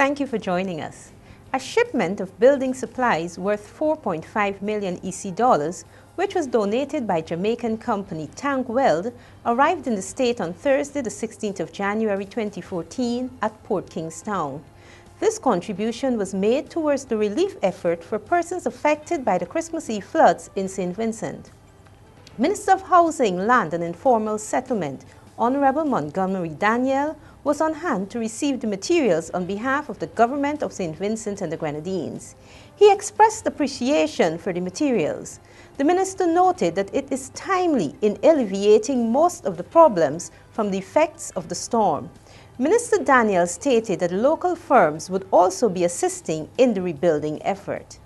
Thank you for joining us. A shipment of building supplies worth 4.5 million EC dollars, which was donated by Jamaican company Tank Weld, arrived in the state on Thursday, the 16th of January 2014 at Port Kingstown. This contribution was made towards the relief effort for persons affected by the Christmas Eve floods in St. Vincent. Minister of Housing, Land and Informal Settlement, Honorable Montgomery Daniel, was on hand to receive the materials on behalf of the government of St. Vincent and the Grenadines. He expressed appreciation for the materials. The minister noted that it is timely in alleviating most of the problems from the effects of the storm. Minister Daniel stated that local firms would also be assisting in the rebuilding effort.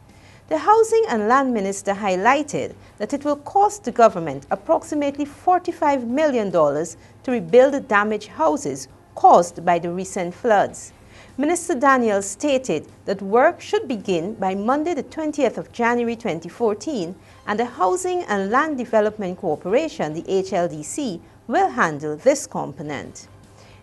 The Housing and Land Minister highlighted that it will cost the government approximately $45 million to rebuild the damaged houses caused by the recent floods. Minister Daniel stated that work should begin by Monday the 20th of January 2014 and the Housing and Land Development Corporation, the HLDC, will handle this component.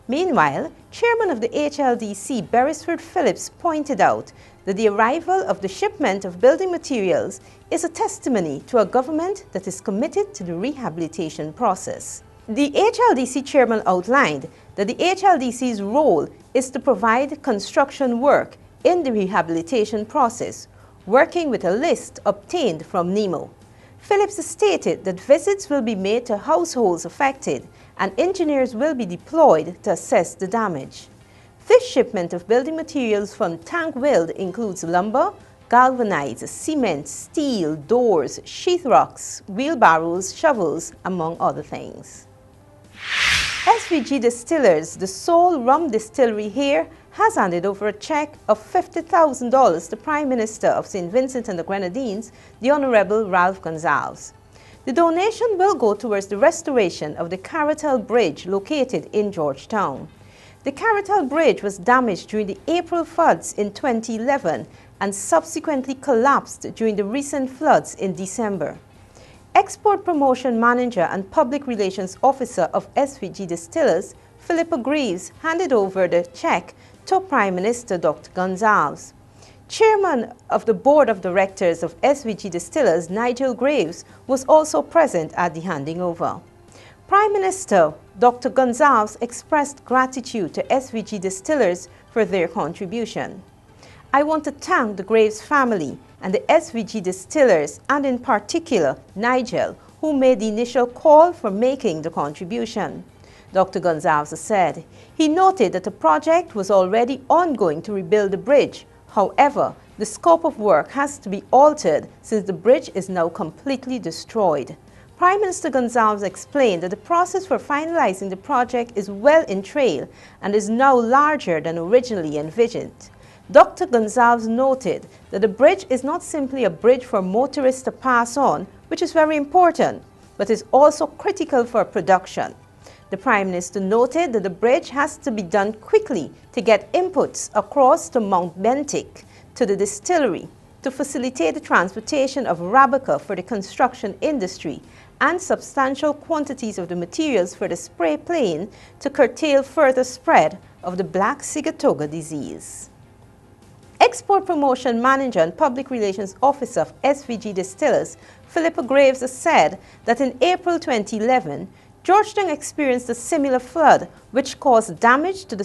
Meanwhile, Chairman of the HLDC, Beresford Phillips, pointed out that the arrival of the shipment of building materials is a testimony to a government that is committed to the rehabilitation process. The HLDC chairman outlined that the HLDC's role is to provide construction work in the rehabilitation process, working with a list obtained from NEMO. Phillips stated that visits will be made to households affected and engineers will be deployed to assess the damage. This shipment of building materials from Tank Weld includes lumber, galvanized, cement, steel, doors, sheetrocks, wheelbarrows, shovels, among other things. SVG Distillers, the sole rum distillery here, has handed over a check of $50,000 to Prime Minister of St. Vincent and the Grenadines, the Honorable Ralph Gonsalves. The donation will go towards the restoration of the Caratal Bridge located in Georgetown. The Caratal Bridge was damaged during the April floods in 2011 and subsequently collapsed during the recent floods in December. Export Promotion Manager and Public Relations Officer of SVG Distillers, Philippa Greaves, handed over the check to Prime Minister Dr. Gonsalves. Chairman of the Board of Directors of SVG Distillers, Nigel Graves, was also present at the handing over. Prime Minister Dr. Gonsalves expressed gratitude to SVG Distillers for their contribution. I want to thank the Graves family and the SVG Distillers, and in particular Nigel, who made the initial call for making the contribution. Dr. Gonsalves said he noted that the project was already ongoing to rebuild the bridge. However, the scope of work has to be altered since the bridge is now completely destroyed. Prime Minister Gonsalves explained that the process for finalizing the project is well in trail and is now larger than originally envisioned. Dr. Gonsalves noted that the bridge is not simply a bridge for motorists to pass on, which is very important, but is also critical for production. The Prime Minister noted that the bridge has to be done quickly to get inputs across to Mount Bentic to the distillery to facilitate the transportation of Arabica for the construction industry and substantial quantities of the materials for the spray plane to curtail further spread of the Black Sigatoka disease. Export Promotion Manager and Public Relations Officer of SVG Distillers, Philippa Graves, said that in April 2011, Georgetown experienced a similar flood which caused damage to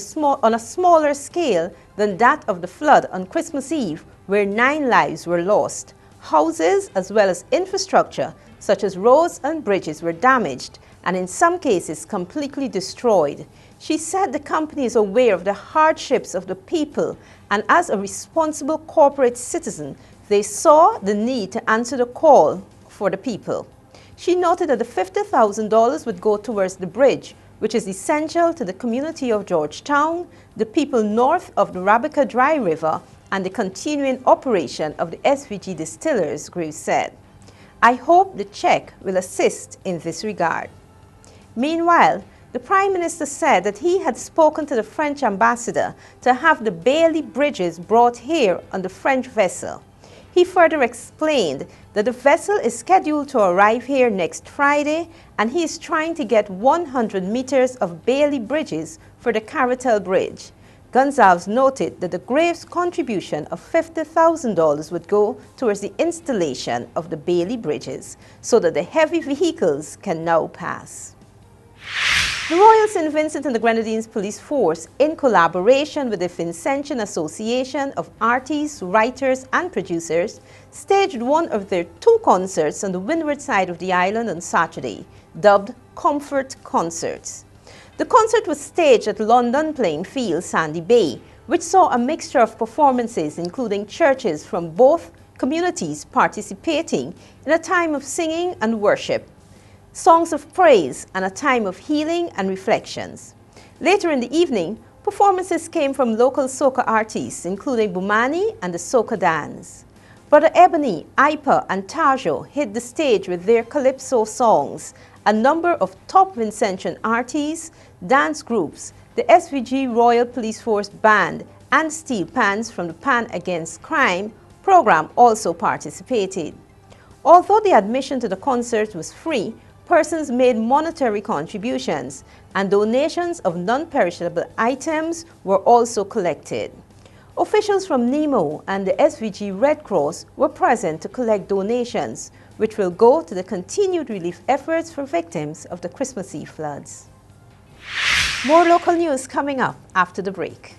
on a smaller scale than that of the flood on Christmas Eve, where 9 lives were lost. Houses as well as infrastructure such as roads and bridges were damaged and in some cases completely destroyed. She said the company is aware of the hardships of the people, and as a responsible corporate citizen, they saw the need to answer the call for the people. She noted that the $50,000 would go towards the bridge, which is essential to the community of Georgetown, the people north of the Arabica Dry River, and the continuing operation of the SVG Distillers, Graves said. I hope the check will assist in this regard. Meanwhile, the Prime Minister said that he had spoken to the French ambassador to have the Bailey bridges brought here on the French vessel. He further explained that the vessel is scheduled to arrive here next Friday and he is trying to get 100 meters of Bailey bridges for the Caratal Bridge. Gonzalez noted that the Graves contribution of $50,000 would go towards the installation of the Bailey bridges so that the heavy vehicles can now pass. The Royal St. Vincent and the Grenadines Police Force, in collaboration with the Vincentian Association of Artists, Writers and Producers, staged one of their 2 concerts on the windward side of the island on Saturday, dubbed Comfort Concerts. The concert was staged at London Playing Field, Sandy Bay, which saw a mixture of performances including churches from both communities participating in a time of singing and worship, songs of praise, and a time of healing and reflections. Later in the evening, performances came from local soca artists, including Bumani and the Soca Dance. Brother Ebony, Ipa, and Tajo hit the stage with their calypso songs. A number of top Vincentian artists, dance groups, the SVG Royal Police Force Band, and Steel Pans from the Pan Against Crime program also participated. Although the admission to the concert was free, persons made monetary contributions, and donations of non-perishable items were also collected. Officials from NEMO and the SVG Red Cross were present to collect donations, which will go to the continued relief efforts for victims of the Christmas Eve floods. More local news coming up after the break.